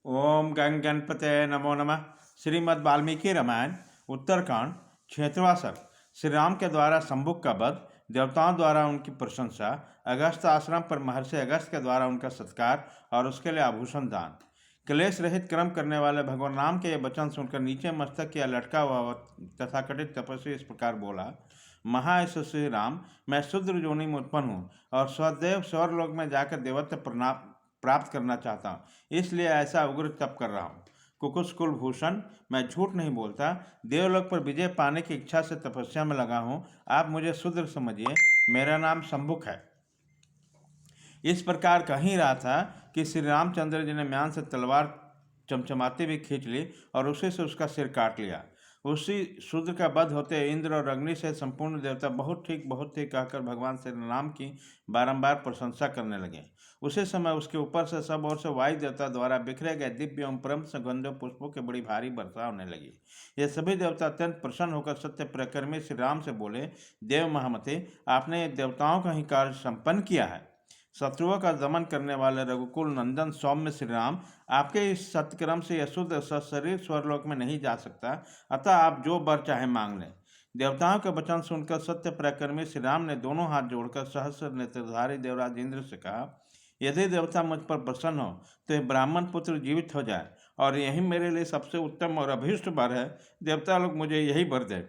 ओम गंग गणपते नमो नमः। श्रीमद् वाल्मीकि रामायण उत्तरकांड क्षेत्रवा सर्ग। श्री राम के द्वारा शंभुक का वध, देवताओं द्वारा उनकी प्रशंसा, अगस्त आश्रम पर महर्षि अगस्त के द्वारा उनका सत्कार और उसके लिए आभूषण दान। क्लेश रहित कर्म करने वाले भगवान राम के ये वचन सुनकर नीचे मस्तक किया लटका हुआ तथाकथित तपस्वी इस प्रकार बोला। महायशस्वी राम, मैं शूद्र योनि में उत्पन्न हूँ और सदैव स्वर्लोक में जाकर देवत्व प्राप्त करना चाहता हूँ, इसलिए ऐसा उग्र तप कर रहा हूँ। कुकुश भूषण, मैं झूठ नहीं बोलता। देवलोक पर विजय पाने की इच्छा से तपस्या में लगा हूँ। आप मुझे शूद्र समझिए, मेरा नाम शंभुक है। इस प्रकार कह ही रहा था कि श्री रामचंद्र जी ने म्यान से तलवार चमचमाते हुए खींच ली और उसी से उसका सिर काट लिया। उसी शूद्र का वध होते इंद्र और अग्नि से संपूर्ण देवता बहुत ठीक कहकर भगवान श्री राम की बारंबार प्रशंसा करने लगे। उसी समय उसके ऊपर से सब ओर से वायु देवता द्वारा बिखरे गए दिव्य एवं परम सुगंध पुष्पों की बड़ी भारी वर्षा होने लगी। ये सभी देवता अत्यंत प्रसन्न होकर सत्य प्रकर्मी श्री राम से बोले, देव महामते, आपने देवताओं का ही कार्य संपन्न किया है। शत्रुओं का दमन करने वाले रघुकुल नंदन सौम्य श्री राम, आपके इस सत्क्रम से यशुद्ध शरीर स्वर्लोक में नहीं जा सकता, अतः आप जो वर चाहे मांग लें। देवताओं के वचन सुनकर सत्य प्रकर्मी श्री राम ने दोनों हाथ जोड़कर सहस्र नेत्रधारी देवराज इंद्र से कहा, यदि देवता मुझ पर प्रसन्न हो तो यह ब्राह्मण पुत्र जीवित हो जाए, और यही मेरे लिए सबसे उत्तम और अभीष्ट वर है। देवता लोग मुझे यही वर दे।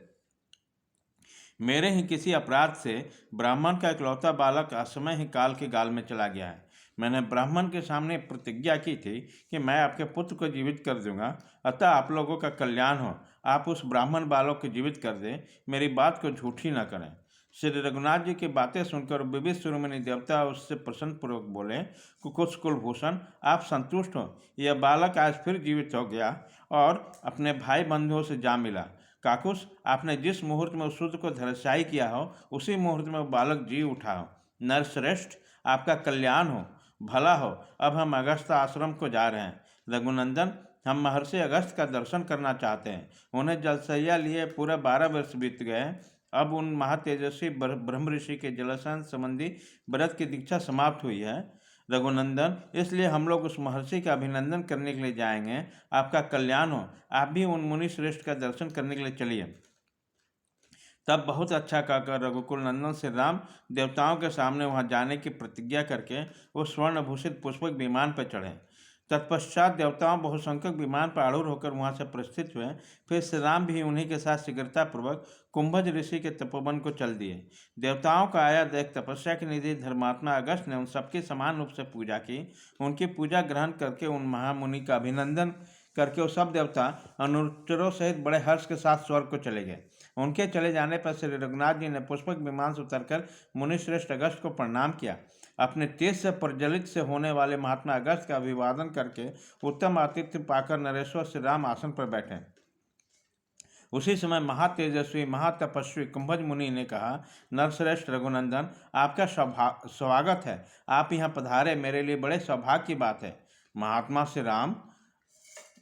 मेरे ही किसी अपराध से ब्राह्मण का इकलौता बालक असमय ही काल के गाल में चला गया है। मैंने ब्राह्मण के सामने प्रतिज्ञा की थी कि मैं आपके पुत्र को जीवित कर दूंगा, अतः आप लोगों का कल्याण हो, आप उस ब्राह्मण बालक को जीवित कर दें, मेरी बात को झूठी न करें। श्री रघुनाथ जी की बातें सुनकर विविध शिरोमणि देवता उससे प्रसन्न पूर्वक बोले, कुकुश कुलभूषण, आप संतुष्ट हो, यह बालक आज फिर जीवित हो गया और अपने भाई बंधुओं से जा मिला। काकुश, आपने जिस मुहूर्त में उस शूद्र को धराशायी किया हो, उसी मुहूर्त में वो बालक जी उठा हो। नरश्रेष्ठ, आपका कल्याण हो, भला हो। अब हम अगस्त आश्रम को जा रहे हैं। रघुनंदन, हम महर्षि अगस्त का दर्शन करना चाहते हैं। उन्हें जलसैया लिए पूरा 12 वर्ष बीत गए। अब उन महातेजस्वी ब्रह्म ऋषि के जलसन संबंधी व्रत की दीक्षा समाप्त हुई है। रघुनंदन, इसलिए हम लोग उस महर्षि का अभिनंदन करने के लिए जाएंगे। आपका कल्याण हो, आप भी उन मुनि श्रेष्ठ का दर्शन करने के लिए चलिए। तब बहुत अच्छा कहकर रघुकुल नंदन श्री राम देवताओं के सामने वहां जाने की प्रतिज्ञा करके वो स्वर्णभूषित पुष्पक विमान पर चढ़े। तत्पश्चात देवताओं बहुसंख्यक विमान पर आरूढ़ होकर वहां से प्रस्थित हुए। फिर श्री राम भी उन्हीं के साथ शीघ्रतापूर्वक कुंभज ऋषि के तपोवन को चल दिए। देवताओं का आया देख तपस्या की निधि धर्मात्मा अगस्त ने उन सबकी समान रूप से पूजा की। उनकी पूजा ग्रहण करके उन महामुनि का अभिनंदन करके वो सब देवता अनुचरों सहित बड़े हर्ष के साथ स्वर्ग को चले गए। उनके चले जाने पर श्री रघुनाथ जी ने पुष्पक विमान से उतरकर मुनिश्रेष्ठ अगस्त को प्रणाम किया। अपने तेज से प्रज्वलित से होने वाले महात्मा अगस्त का अभिवादन करके उत्तम आतिथ्य पाकर नरेश्वर श्री राम आसन पर बैठे। उसी समय महातेजस्वी महातपस्वी कुंभज मुनि ने कहा, नरश्रेष्ठ रघुनंदन, आपका स्वागत है। आप यहाँ पधारे, मेरे लिए बड़े सौभाग्य की बात है। महात्मा श्री राम,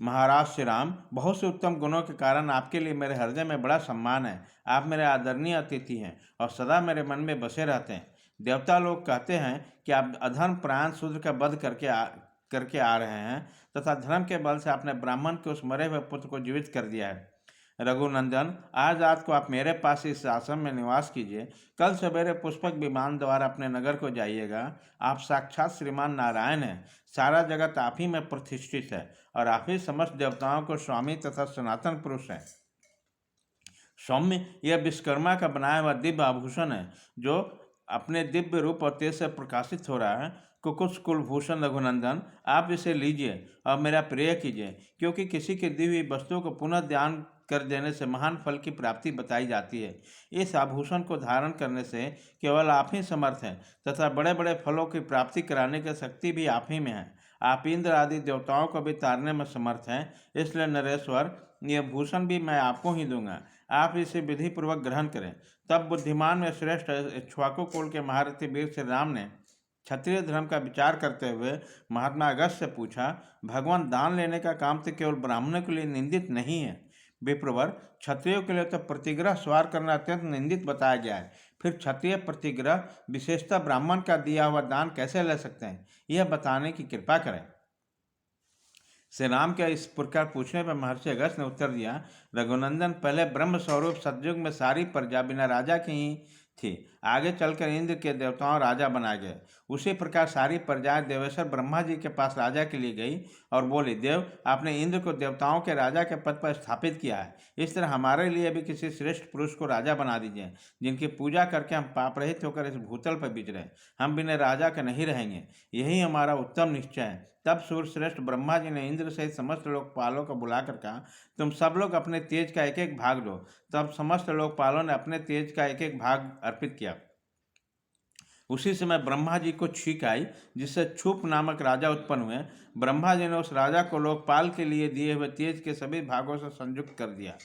महाराज श्री राम, बहुत से उत्तम गुणों के कारण आपके लिए मेरे हृदय में बड़ा सम्मान है। आप मेरे आदरणीय अतिथि हैं और सदा मेरे मन में बसे रहते हैं। देवता लोग कहते हैं कि आप अधर्म प्राण शूद्र का वध करके आ रहे हैं तथा धर्म के बल से आपने ब्राह्मण के उस मरे हुए पुत्र को जीवित कर दिया है। रघुनंदन, आज रात को आप मेरे पास इस आश्रम में निवास कीजिए। कल सवेरे पुष्पक विमान द्वारा अपने नगर को जाइएगा। आप साक्षात श्रीमान नारायण हैं। सारा जगत आप ही में प्रतिष्ठित है और आप ही समस्त देवताओं को स्वामी तथा सनातन पुरुष हैं। सौम्य, यह विश्वकर्मा का बनाया हुआ दिव्य आभूषण है जो अपने दिव्य रूप और तेज से प्रकाशित हो रहा है। कुकुश कुलभूषण रघुनंदन, आप इसे लीजिए और मेरा प्रिय कीजिए, क्योंकि किसी की दी हुई वस्तुओं को पुनः ध्यान कर देने से महान फल की प्राप्ति बताई जाती है। इस आभूषण को धारण करने से केवल आप ही समर्थ हैं तथा बड़े बड़े फलों की प्राप्ति कराने की शक्ति भी आप ही में है। आप इंद्र आदि देवताओं को भी तारने में समर्थ हैं। इसलिए नरेश्वर, यह भूषण भी मैं आपको ही दूंगा। आप इसे विधि पूर्वक ग्रहण करें। तब बुद्धिमान में श्रेष्ठ इक्ष्वाकु कुल के महारथी वीर श्री राम ने क्षत्रिय धर्म का विचार करते हुए महात्मा अगस्त से पूछा, भगवान, दान लेने का काम तो केवल ब्राह्मणों के लिए निंदित नहीं है। विप्रवर, क्षत्रियों के लिए तो प्रतिग्रह स्वार करना अत्यंत निंदित बताया गया है। फिर क्षत्रिय प्रतिग्रह विशेषतः ब्राह्मण का दिया हुआ दान कैसे ले सकते हैं, यह बताने की कृपा करें। श्री राम के इस प्रकार पूछने पर महर्षि अगस्त्य ने उत्तर दिया, रघुनंदन, पहले ब्रह्म स्वरूप सतयुग में सारी प्रजा बिना राजा की ही थी। आगे चलकर इंद्र के देवताओं राजा बनाए गए। उसी प्रकार सारी प्रजाएं देवेश्वर ब्रह्मा जी के पास राजा के लिए गई और बोली, देव, आपने इंद्र को देवताओं के राजा के पद पर स्थापित किया है। इस तरह हमारे लिए भी किसी श्रेष्ठ पुरुष को राजा बना दीजिए, जिनकी पूजा करके हम पाप रहित होकर इस भूतल पर विचरें। हम बिना राजा के नहीं रहेंगे, यही हमारा उत्तम निश्चय है। तब सूर्यश्रेष्ठ ब्रह्मा जी ने इंद्र सहित समस्त लोकपालों को बुलाकर कहा, तुम सब लोग अपने तेज का एक एक भाग लो। तब समस्त लोकपालों ने अपने तेज का एक एक भाग अर्पित किया। उसी समय ब्रह्मा जी को छींक आई, जिससे क्षुप नामक राजा उत्पन्न हुए। ब्रह्मा जी ने उस राजा को लोकपाल के लिए दिए हुए तेज के सभी भागों से संयुक्त कर दिया।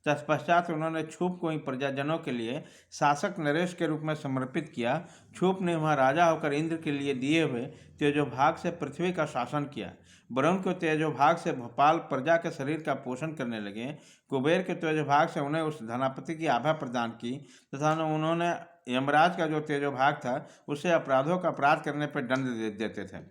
तत्पश्चात उन्होंने क्षुप को ही प्रजाजनों के लिए शासक नरेश के रूप में समर्पित किया। क्षुप ने वहाँ राजा होकर इंद्र के लिए दिए हुए तेजोभाग से पृथ्वी का शासन किया। वरुण के तेजोभाग से भोपाल प्रजा के शरीर का पोषण करने लगे। कुबेर के तेजोभाग से उन्हें उस धनापति की आभा प्रदान की तथा उन्होंने यमराज का जो तेजोभाग था उसे अपराधों का अपराध करने पर दंड देते थे।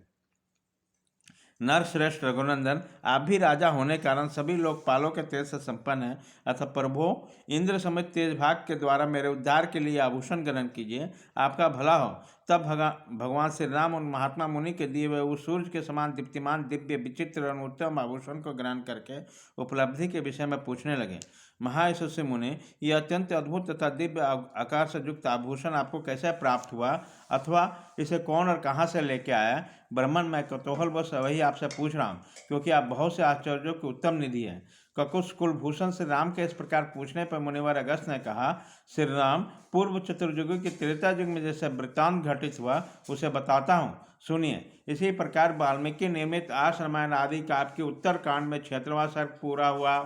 नरश्रेष्ठ रघुनंदन, आप भी राजा होने कारण सभी लोकपालों के तेज से संपन्न हैं। अतः प्रभो, इंद्र समेत तेज भाग के द्वारा मेरे उद्धार के लिए आभूषण ग्रहण कीजिए, आपका भला हो। तब भगवान श्री राम उन महात्मा मुनि के दिए हुए उस सूर्य के समान दीप्तिमान दिव्य विचित्र और उत्तम आभूषण को ग्रहण करके उपलब्धि के विषय में पूछने लगे। महायशस्वी मुनि, यह अत्यंत अद्भुत तथा दिव्य आकार से युक्त आभूषण आपको कैसे प्राप्त हुआ, अथवा इसे कौन और कहाँ से लेके आया? ब्राह्मण, मैं कौतूहलवश वही आपसे पूछ रहा हूँ, क्योंकि आप बहुत से आश्चर्यों की उत्तम निधि हैं। ककुश कुलभूषण श्री राम के इस प्रकार पूछने पर मुनिवर अगस्त्य ने कहा, श्री राम, पूर्व चतुर्युगी के त्रेता युग में जैसे वृत्तांत घटित हुआ उसे बताता हूँ, सुनिए। इसी प्रकार वाल्मीकि नियमित आश्रमायण आदि काव्य के उत्तर कांड में क्षेत्रवा सर्ग पूरा हुआ।